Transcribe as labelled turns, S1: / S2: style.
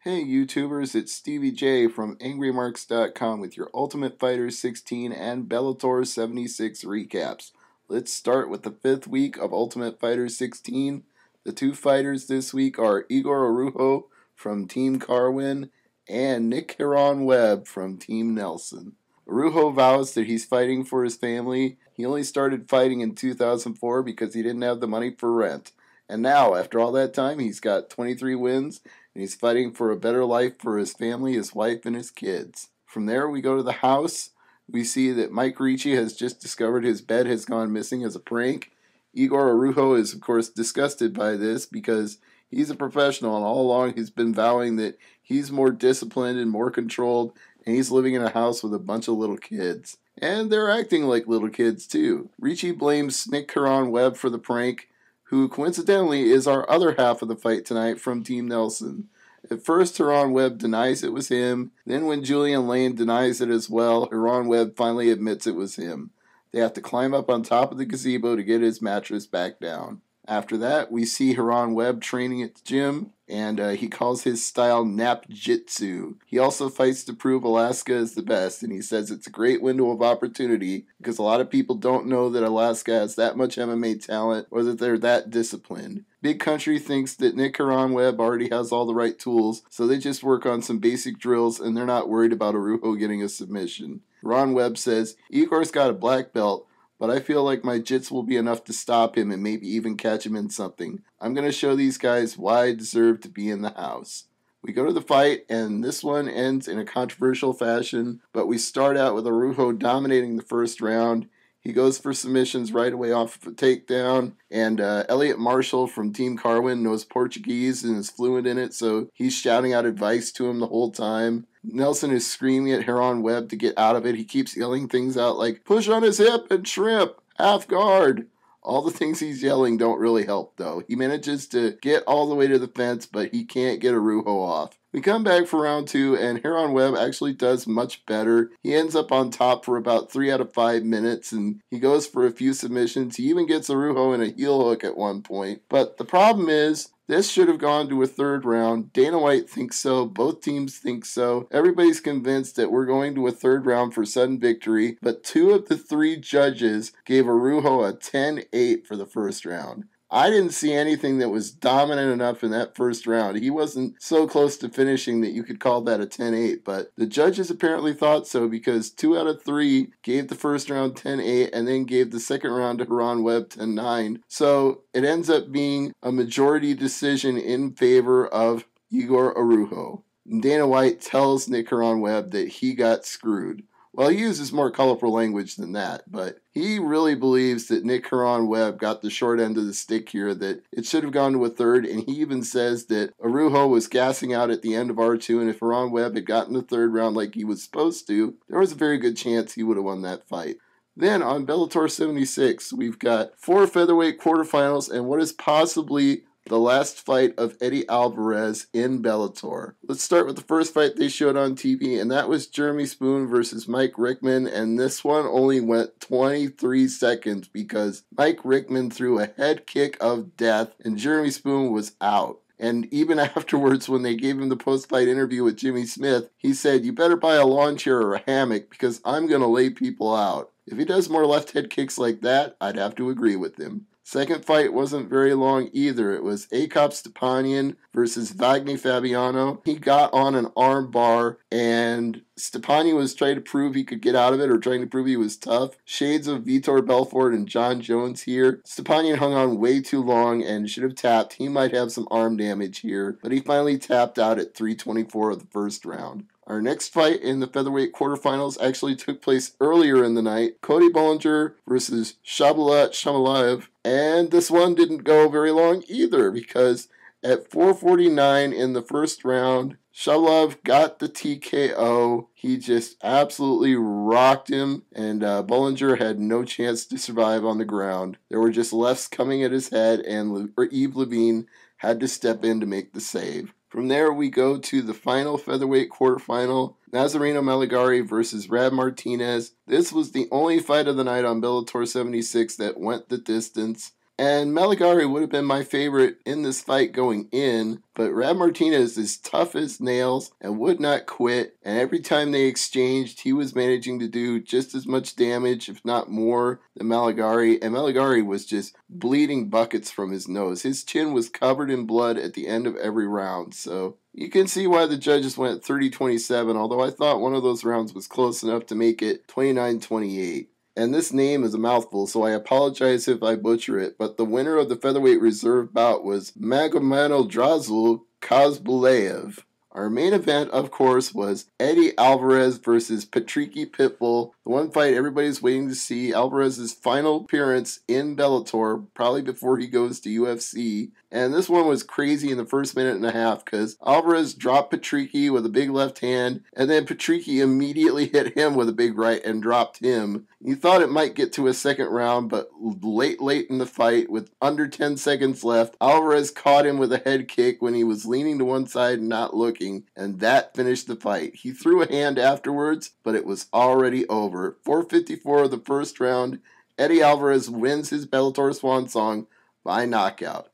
S1: Hey YouTubers, it's Stevie J from AngryMarks.com with your Ultimate Fighter 16 and Bellator 76 recaps. Let's start with the 5th week of Ultimate Fighter 16. The two fighters this week are Igor Araujo from Team Carwin and Nic Herron-Webb from Team Nelson. Araujo vows that he's fighting for his family. He only started fighting in 2004 because he didn't have the money for rent. And now, after all that time, he's got 23 wins, and he's fighting for a better life for his family, his wife, and his kids. From there, we go to the house. We see that Mike Ricci has just discovered his bed has gone missing as a prank. Igor Araujo is, of course, disgusted by this because he's a professional, and all along he's been vowing that he's more disciplined and more controlled, and he's living in a house with a bunch of little kids. And they're acting like little kids, too. Ricci blames Nic Herron-Webb for the prank, who coincidentally is our other half of the fight tonight from Team Nelson. At first, Herron-Webb denies it was him. Then when Julian Lane denies it as well, Herron-Webb finally admits it was him. They have to climb up on top of the gazebo to get his mattress back down. After that, we see Herron-Webb training at the gym, and he calls his style nap jitsu. He also fights to prove Alaska is the best, and he says it's a great window of opportunity because a lot of people don't know that Alaska has that much MMA talent or that they're that disciplined. Big Country thinks that Nic Herron-Webb already has all the right tools, so they just work on some basic drills, and they're not worried about Araujo getting a submission. Herron-Webb says, Igor's got a black belt, but I feel like my jits will be enough to stop him and maybe even catch him in something. I'm going to show these guys why I deserve to be in the house. We go to the fight, and this one ends in a controversial fashion, but we start out with Araujo dominating the first round. He goes for submissions right away off of a takedown, and Elliot Marshall from Team Carwin knows Portuguese and is fluent in it, so he's shouting out advice to him the whole time. Nelson is screaming at Herron-Webb to get out of it. He keeps yelling things out like, push on his hip and shrimp, half guard. All the things he's yelling don't really help, though. He manages to get all the way to the fence, but he can't get Araujo off. We come back for round 2, and Herron-Webb actually does much better. He ends up on top for about 3 out of 5 minutes, and he goes for a few submissions. He even gets Araujo in a heel hook at one point. But the problem is, this should have gone to a third round. Dana White thinks so. Both teams think so. Everybody's convinced that we're going to a third round for sudden victory, but 2 of the 3 judges gave Araujo a 10-8 for the first round. I didn't see anything that was dominant enough in that first round. He wasn't so close to finishing that you could call that a 10-8, but the judges apparently thought so because 2 out of 3 gave the first round 10-8 and then gave the second round to Herron-Webb 10-9. So it ends up being a majority decision in favor of Igor Araujo. Dana White tells Nic Herron-Webb that he got screwed. Well, he uses more colorful language than that, but he really believes that Nic Herron-Webb got the short end of the stick here, that it should have gone to a third, and he even says that Araujo was gassing out at the end of R2, and if Herron-Webb had gotten the third round like he was supposed to, there was a very good chance he would have won that fight. Then on Bellator 76, we've got 4 featherweight quarterfinals and what is possibly the last fight of Eddie Alvarez in Bellator. Let's start with the first fight they showed on TV, and that was Jeremy Spoon versus Mike Rickman, and this one only went 23 seconds because Mike Rickman threw a head kick of death, and Jeremy Spoon was out. And even afterwards, when they gave him the post-fight interview with Jimmy Smith, he said, you better buy a lawn chair or a hammock because I'm going to lay people out. If he does more left head kicks like that, I'd have to agree with him. Second fight wasn't very long either. It was Akop Stepanian versus Wagner Fabiano. He got on an arm bar, and Stepanian was trying to prove he could get out of it or trying to prove he was tough. Shades of Vitor Belfort and John Jones here. Stepanian hung on way too long and should have tapped. He might have some arm damage here, but he finally tapped out at 3:24 of the first round. Our next fight in the featherweight quarterfinals actually took place earlier in the night. Cody Bollinger versus Shabulat Shamalaev. And this one didn't go very long either because at 4:49 in the first round, Shamalaev got the TKO. He just absolutely rocked him, and Bollinger had no chance to survive on the ground. There were just lefts coming at his head, and Yves Levine had to step in to make the save. From there, we go to the final featherweight quarterfinal, Nazareno Meligari versus Rad Martinez. This was the only fight of the night on Bellator 76 that went the distance. And Meligari would have been my favorite in this fight going in, but Rab Martinez is tough as nails and would not quit, and every time they exchanged, he was managing to do just as much damage, if not more, than Meligari, and Meligari was just bleeding buckets from his nose. His chin was covered in blood at the end of every round, so you can see why the judges went 30-27, although I thought one of those rounds was close enough to make it 29-28. And this name is a mouthful, so I apologize if I butcher it, but the winner of the featherweight reserve bout was Magomedov Kozbulev. Our main event, of course, was Eddie Alvarez versus Patricky Pitbull, the one fight everybody's waiting to see, Alvarez's final appearance in Bellator, probably before he goes to UFC. And this one was crazy in the first minute and a half because Alvarez dropped Patricky with a big left hand, and then Patricky immediately hit him with a big right and dropped him. You thought it might get to a second round, but late in the fight, with under 10 seconds left, Alvarez caught him with a head kick when he was leaning to one side and not looking, and that finished the fight. He threw a hand afterwards, but it was already over. 4:54 of the first round, Eddie Alvarez wins his Bellator swan song by knockout.